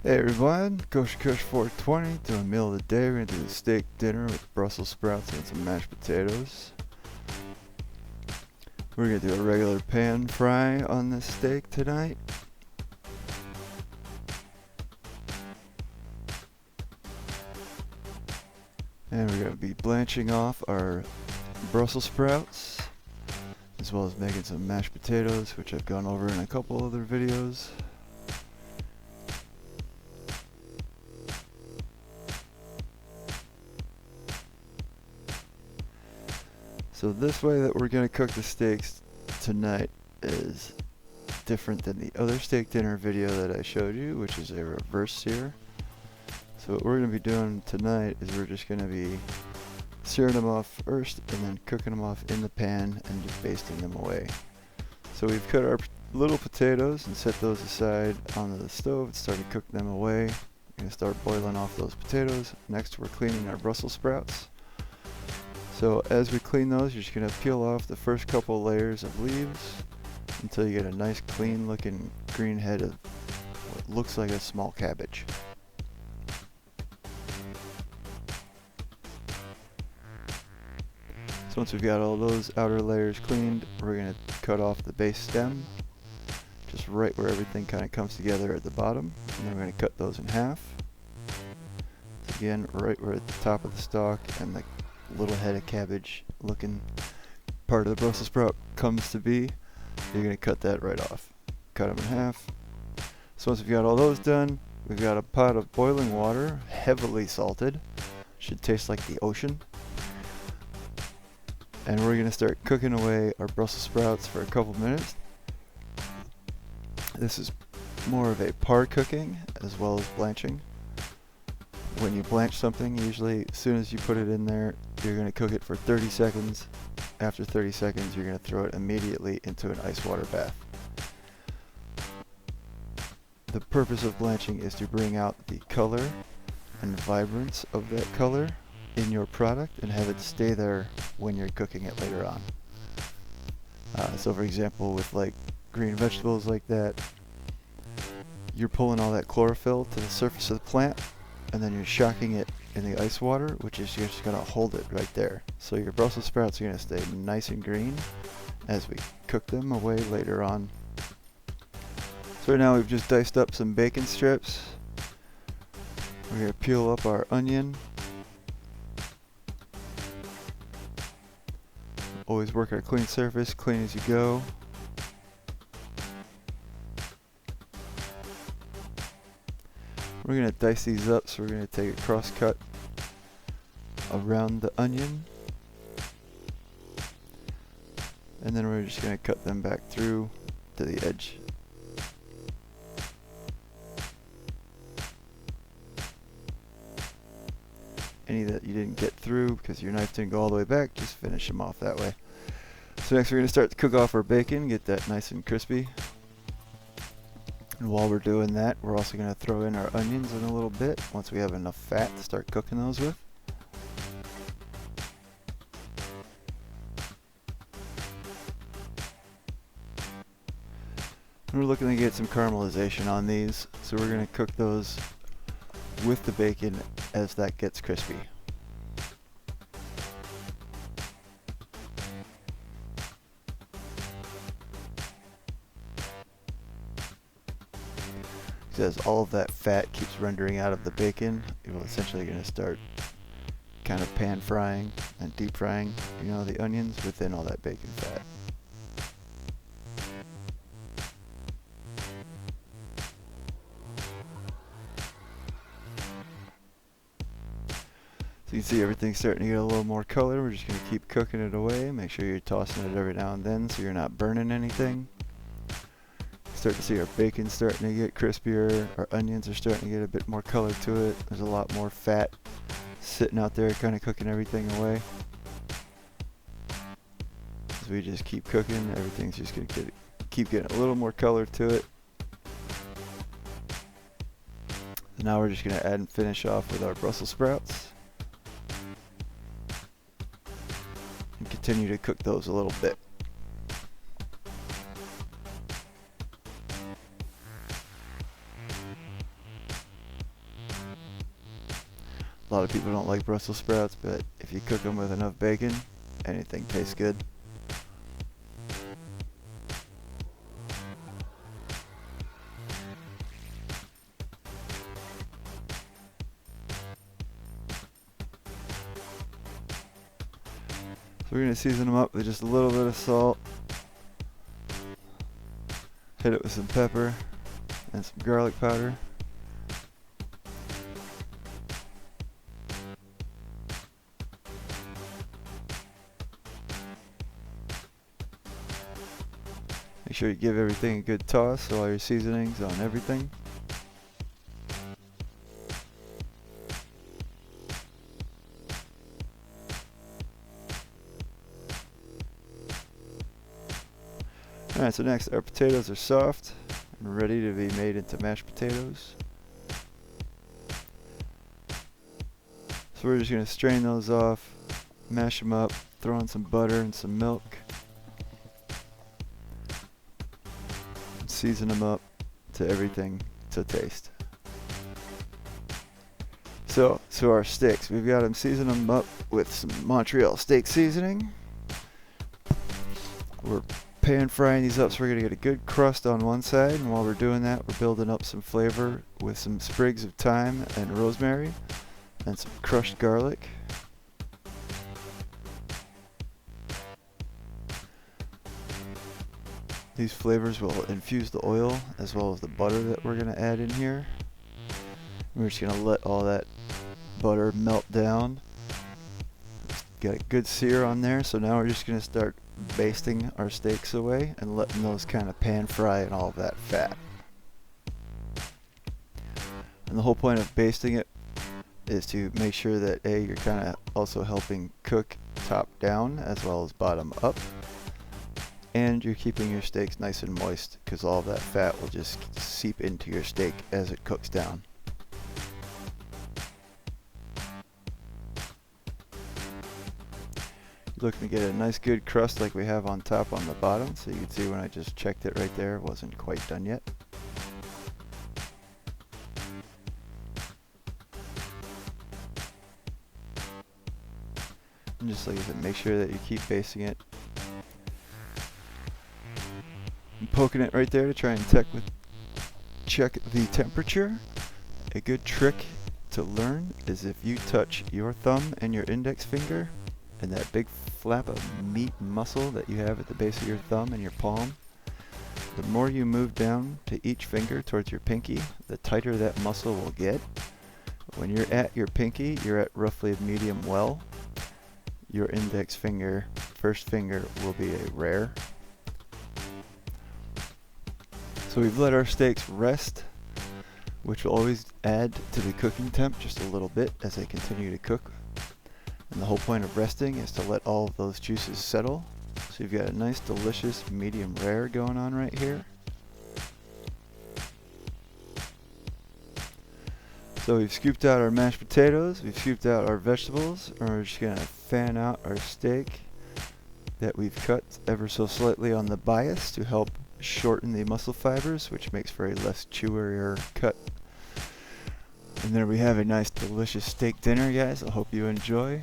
Hey everyone, Kosher Kush 420, doing a meal of the day. We're gonna do a steak dinner with Brussels sprouts and some mashed potatoes. We're gonna do a regular pan fry on this steak tonight. And we're gonna be blanching off our Brussels sprouts, as well as making some mashed potatoes, which I've gone over in a couple other videos. So this way that we're going to cook the steaks tonight is different than the other steak dinner video that I showed you, which is a reverse sear. So what we're going to be doing tonight is we're just going to be searing them off first and then cooking them off in the pan and just basting them away. So we've cut our little potatoes and set those aside onto the stove and started cooking them away. We're going to start boiling off those potatoes. Next we're cleaning our Brussels sprouts. So as we clean those, you're just going to peel off the first couple layers of leaves until you get a nice clean looking green head of what looks like a small cabbage. So once we've got all those outer layers cleaned, we're going to cut off the base stem, just right where everything kind of comes together at the bottom, and then we're going to cut those in half. So again, right where at the top of the stalk and the little head of cabbage looking part of the Brussels sprout comes to be, you're going to cut that right off. Cut them in half. So once we've got all those done, we've got a pot of boiling water, heavily salted. Should taste like the ocean. And we're going to start cooking away our Brussels sprouts for a couple minutes. This is more of a par cooking as well as blanching. When you blanch something, usually as soon as you put it in there, you're going to cook it for 30 seconds. After 30 seconds, you're going to throw it immediately into an ice water bath. The purpose of blanching is to bring out the color and vibrance of that color in your product and have it stay there when you're cooking it later on. So for example, with like green vegetables like that, you're pulling all that chlorophyll to the surface of the plant, and then you're shocking it in the ice water, which is just going to hold it right there. So your Brussels sprouts are going to stay nice and green as we cook them away later on. So right now we've just diced up some bacon strips. We're going to peel up our onion. Always work our clean surface, clean as you go. We're going to dice these up, so we're going to take a cross cut around the onion. And then we're just going to cut them back through to the edge. Any that you didn't get through because your knife didn't go all the way back, just finish them off that way. So next we're going to start to cook off our bacon, get that nice and crispy. And while we're doing that, we're also going to throw in our onions in a little bit once we have enough fat to start cooking those with. And we're looking to get some caramelization on these, so we're going to cook those with the bacon as that gets crispy. As all of that fat keeps rendering out of the bacon, you're essentially going to start kind of pan frying and deep frying, the onions within all that bacon fat. So you can see everything's starting to get a little more color. We're just going to keep cooking it away. Make sure you're tossing it every now and then so you're not burning anything. Start to see our bacon starting to get crispier, our onions are starting to get a bit more color to it. There's a lot more fat sitting out there kind of cooking everything away. As we just keep cooking, everything's just going to keep getting a little more color to it. So now we're just going to add and finish off with our Brussels sprouts. And continue to cook those a little bit. A lot of people don't like Brussels sprouts, but if you cook them with enough bacon, anything tastes good. So we're going to season them up with just a little bit of salt. Hit it with some pepper and some garlic powder. Make sure you give everything a good toss, so all your seasonings on everything. Alright, so next our potatoes are soft and ready to be made into mashed potatoes. So we're just going to strain those off, mash them up, throw in some butter and some milk. Season them up to everything to taste. So our steaks, we've got them season them up with some Montreal steak seasoning. We're pan frying these up so we're going to get a good crust on one side, and while we're doing that we're building up some flavor with some sprigs of thyme and rosemary and some crushed garlic. These flavors will infuse the oil as well as the butter that we're going to add in here. We're just going to let all that butter melt down. Got a good sear on there, so now we're just going to start basting our steaks away and letting those kind of pan fry in all of that fat. And the whole point of basting it is to make sure that you're kind of also helping cook top down as well as bottom up. And you're keeping your steaks nice and moist because all of that fat will just seep into your steak as it cooks down. You're looking to get a nice good crust like we have on top on the bottom, so you can see when I just checked it right there, it wasn't quite done yet. And just like I said, make sure that you keep basting it. I'm poking it right there to try and check the temperature. A good trick to learn is if you touch your thumb and your index finger and that big flap of meat muscle that you have at the base of your thumb and your palm, the more you move down to each finger towards your pinky, the tighter that muscle will get. When you're at your pinky, you're at roughly a medium well. Your index finger, first finger, will be a rare. So we've let our steaks rest, which will always add to the cooking temp just a little bit as they continue to cook. And the whole point of resting is to let all of those juices settle. So you've got a nice delicious medium rare going on right here. So we've scooped out our mashed potatoes, we've scooped out our vegetables, and we're just going to fan out our steak that we've cut ever so slightly on the bias to help shorten the muscle fibers, which makes for a less chewier cut. And there we have a nice delicious steak dinner, guys. I hope you enjoy.